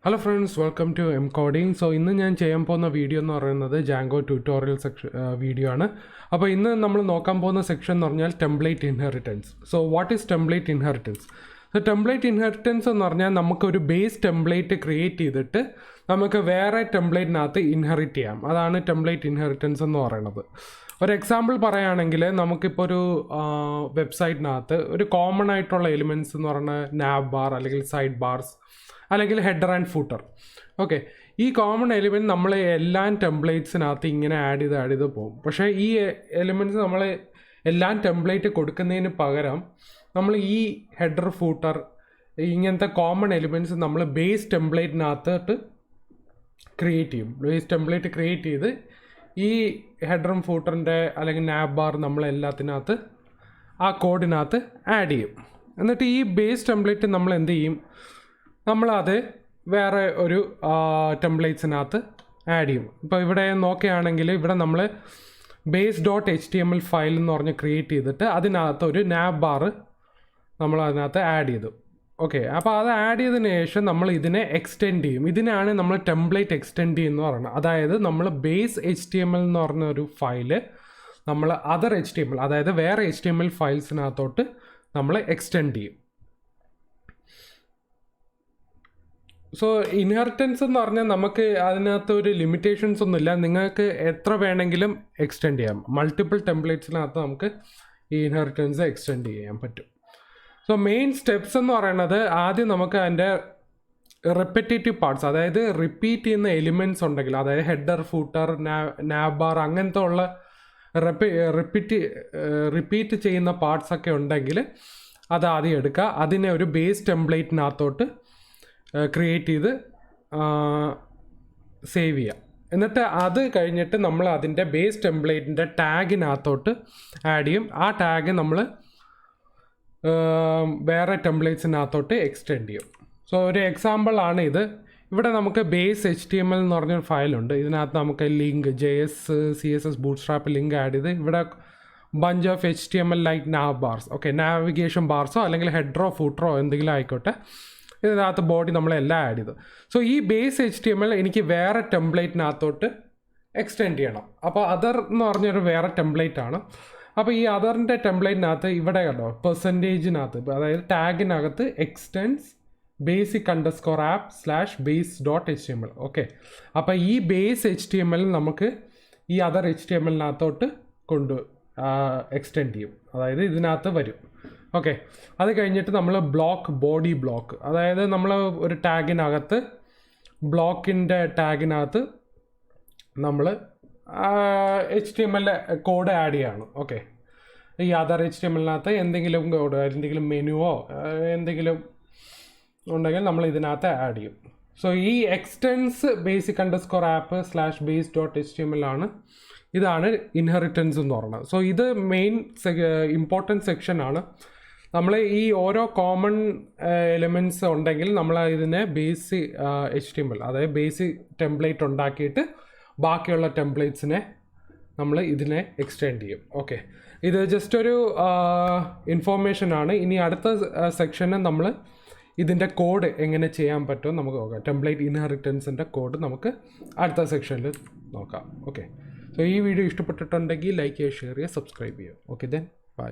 Hello friends, welcome to M Coding. So ഇന്ന് ഞാൻ ചെയ്യാൻ പോകുന്ന വീഡിയോ എന്ന് പറയുന്നത് Django ട്യൂട്ടോറിയൽ വീഡിയോ ആണ്. അപ്പോൾ ഇന്ന് നമ്മൾ നോക്കാൻ പോകുന്ന സെക്ഷൻ എന്ന് പറഞ്ഞാൽ template inheritance. So what is template inheritance? So template inheritance എന്ന് പറഞ്ഞാൽ നമുക്കൊരു ബേസ് ടെംപ്ലേറ്റ് ക്രിയേറ്റ് ചെയ്തിട്ട് നമുക്ക് വേറെ ടെംപ്ലേറ്റിനകത്ത് ഇൻഹെറിറ്റ് ചെയ്യാം. അതാണ് ടെംപ്ലേറ്റ് ഇൻഹെറിറ്റൻസ് എന്ന് പറയുന്നത്. ഒരു എക്സാമ്പിൾ പറയുകയാണെങ്കിൽ നമുക്കിപ്പോൾ ഒരു വെബ്സൈറ്റിനകത്ത് ഒരു കോമൺ ആയിട്ടുള്ള എലിമെൻറ്റ്സ് എന്ന് പറഞ്ഞാൽ നാബ് ബാർ അല്ലെങ്കിൽ സൈഡ് ബാർസ് അല്ലെങ്കിൽ ഹെഡർ ആൻഡ് ഫൂട്ടർ. ഓക്കെ, ഈ കോമൺ എലിമെൻറ്റ് നമ്മൾ എല്ലാ ടെംപ്ലേറ്റ്സിനകത്ത് ഇങ്ങനെ ആഡ് ചെയ്ത് പോകും. പക്ഷേ ഈ എലിമെൻറ്റ്സ് നമ്മൾ എല്ലാ ടെംപ്ലേറ്റ് കൊടുക്കുന്നതിന് പകരം നമ്മൾ ഈ ഹെഡർ ഫൂട്ടർ ഇങ്ങനത്തെ കോമൺ എലിമെൻറ്റ്സ് നമ്മൾ ബേസ് ടെംപ്ലേറ്റിനകത്തോട്ട് ക്രിയേറ്റ് ചെയ്യും. ബേസ് ടെംപ്ലേറ്റ് ക്രിയേറ്റ് ചെയ്ത് ഈ ഹെഡറും ഫൂട്ടറിൻ്റെ അല്ലെങ്കിൽ നാബ് ബാർ നമ്മളെല്ലാത്തിനകത്ത് ആ കോഡിനകത്ത് ആഡ് ചെയ്യും. എന്നിട്ട് ഈ ബേസ് ടെംപ്ലേറ്റ് നമ്മൾ എന്ത് ചെയ്യും, നമ്മളത് വേറെ ഒരു ടെംപ്ലേറ്റ്സിനകത്ത് ആഡ് ചെയ്യും. ഇപ്പോൾ ഇവിടെ നോക്കുകയാണെങ്കിൽ ഇവിടെ നമ്മൾ base.html ഫയൽ എന്ന് പറഞ്ഞ് ക്രിയേറ്റ് ചെയ്തിട്ട് അതിനകത്ത് ഒരു നാബ് ബാർ നമ്മൾ അതിനകത്ത് ആഡ് ചെയ്തു. ഓക്കെ, അപ്പോൾ അത് ആഡ് ചെയ്തതിന് ശേഷം നമ്മൾ ഇതിനെ എക്സ്റ്റെൻഡ് ചെയ്യും. ഇതിനാണ് നമ്മൾ ടെംപ്ലേറ്റ് എക്സ്റ്റെൻഡ് ചെയ്യുമെന്ന് പറയുന്നത്. അതായത് നമ്മൾ base.html എന്ന് പറഞ്ഞ ഒരു ഫയല് നമ്മൾ അതർ HTML, അതായത് വേറെ HTML ഫയൽസിനകത്തോട്ട് നമ്മൾ എക്സ്റ്റെൻഡ് ചെയ്യും. സോ ഇൻഹെറിറ്റൻസ് എന്ന് പറഞ്ഞാൽ നമുക്ക് അതിനകത്ത് ഒരു ലിമിറ്റേഷൻസ് ഒന്നുമില്ല. നിങ്ങൾക്ക് എത്ര വേണമെങ്കിലും എക്സ്റ്റെൻഡ് ചെയ്യാം. മൾട്ടിപ്പിൾ ടെംപ്ലേറ്റ്സിനകത്ത് നമുക്ക് ഈ ഇൻഹെറിറ്റൻസ് എക്സ്റ്റെൻഡ് ചെയ്യാൻ പറ്റും. സോ മെയിൻ സ്റ്റെപ്സ് എന്ന് പറയുന്നത് ആദ്യം നമുക്ക് അതിൻ്റെ റെപ്പറ്റേറ്റീവ് പാർട്സ്, അതായത് റിപ്പീറ്റ് ചെയ്യുന്ന എലിമെൻറ്റ്സ് ഉണ്ടെങ്കിൽ, അതായത് ഹെഡർ ഫൂട്ടർ നാബ് ബാർ അങ്ങനത്തെ ഉള്ള റിപ്പീറ്റ് ചെയ്യുന്ന പാർട്സൊക്കെ ഉണ്ടെങ്കിൽ അത് ആദ്യം എടുക്കുക. അതിനെ ഒരു ബേസ് ടെംപ്ലേറ്റിനകത്തോട്ട് ക്രിയേറ്റ് ചെയ്ത് സേവ് ചെയ്യുക. എന്നിട്ട് അത് കഴിഞ്ഞിട്ട് നമ്മൾ അതിൻ്റെ ബേസ് ടെംപ്ലേറ്റിൻ്റെ ടാഗിനകത്തോട്ട് ആഡ് ചെയ്യും. ആ ടാഗ് നമ്മൾ വേറെ ടെംപ്ലേറ്റ്സിനകത്തോട്ട് എക്സ്റ്റെൻഡ് ചെയ്യും. സോ ഒരു എക്സാമ്പിൾ ആണ് ഇത്. ഇവിടെ നമുക്ക് base.html എന്ന് പറഞ്ഞൊരു ഫയലുണ്ട്. ഇതിനകത്ത് നമുക്ക് link JS CSS bootstrap link add ചെയ്ത് ഇവിടെ ബഞ്ച് ഓഫ് HTML ലൈക്ക് നാവ് ബാർസ്, ഓക്കെ, നാവിഗേഷൻ ബാർസോ അല്ലെങ്കിൽ ഹെഡറോ ഫൂട്ടറോ എന്തെങ്കിലും ആയിക്കോട്ടെ, ഇതിനകത്ത് ബോഡി നമ്മളെല്ലാം ആഡ് ചെയ്തു. സോ ഈ base.html എനിക്ക് വേറെ ടെംപ്ലേറ്റിനകത്തോട്ട് എക്സ്റ്റെൻഡ് ചെയ്യണം. അപ്പോൾ അതർ എന്ന് പറഞ്ഞൊരു വേറെ ടെംപ്ലേറ്റ് ആണ്. അപ്പോൾ ഈ അതറിൻ്റെ ടെംപ്ലേറ്റിനകത്ത് ഇവിടെ കണ്ടോ പെർസെൻറ്റേജിനകത്ത്, അതായത് ടാഗിനകത്ത് എക്സ്റ്റെൻസ് basic_app/base.html. ഓക്കെ, അപ്പോൾ ഈ base.html നമുക്ക് ഈ അതർ HTML-നകത്തോട്ട് എക്സ്റ്റെൻഡ് ചെയ്യും, അതായത് ഇതിനകത്ത് വരും. ഓക്കെ, അത് കഴിഞ്ഞിട്ട് നമ്മൾ ബോഡി ബ്ലോക്ക്, അതായത് നമ്മൾ ഒരു ടാഗിനകത്ത് ബ്ലോക്കിൻ്റെ ടാഗിനകത്ത് നമ്മൾ HTML കോഡ് ആഡ് ചെയ്യാണ്. ഓക്കെ, ഈ അതർ HTML-നകത്ത് എന്തെങ്കിലും കോഡ്, എന്തെങ്കിലും മെനുവോ എന്തെങ്കിലും ഉണ്ടെങ്കിൽ നമ്മൾ ഇതിനകത്ത് ആഡ് ചെയ്യും. സോ ഈ എക്സ്റ്റെൻസ് basic_app/base.html ആണ്. ഇതാണ് ഇൻഹെറിറ്റൻസ് എന്ന് പറയുന്നത്. സോ ഇത് മെയിൻ ഇമ്പോർട്ടൻറ്റ് സെക്ഷനാണ്. നമ്മൾ ഈ ഓരോ കോമൺ എലിമെൻറ്റ്സ് ഉണ്ടെങ്കിൽ നമ്മൾ ഇതിനെ HTML, അതായത് ബേസിക് ടെംപ്ലേറ്റ് ഉണ്ടാക്കിയിട്ട് ബാക്കിയുള്ള ടെംപ്ലേറ്റ്സിനെ നമ്മൾ ഇതിനെ എക്സ്റ്റെൻഡ് ചെയ്യും. ഓക്കെ, ഇത് ജസ്റ്റ് ഒരു ഇൻഫോർമേഷനാണ്. ഇനി അടുത്ത സെക്ഷന് നമ്മൾ ഇതിൻ്റെ കോഡ് എങ്ങനെ ചെയ്യാൻ പറ്റുമോ നമുക്ക് നോക്കാം. ടെംപ്ലേറ്റ് ഇൻഹെറിറ്റൻസിൻ്റെ കോഡ് നമുക്ക് അടുത്ത സെക്ഷനിൽ നോക്കാം. ഓക്കെ, സോ ഈ വീഡിയോ ഇഷ്ടപ്പെട്ടിട്ടുണ്ടെങ്കിൽ ലൈക്ക് ചെയ്യുക, ഷെയർ ചെയ്യുക, സബ്സ്ക്രൈബ് ചെയ്യുക. Okay, then bye.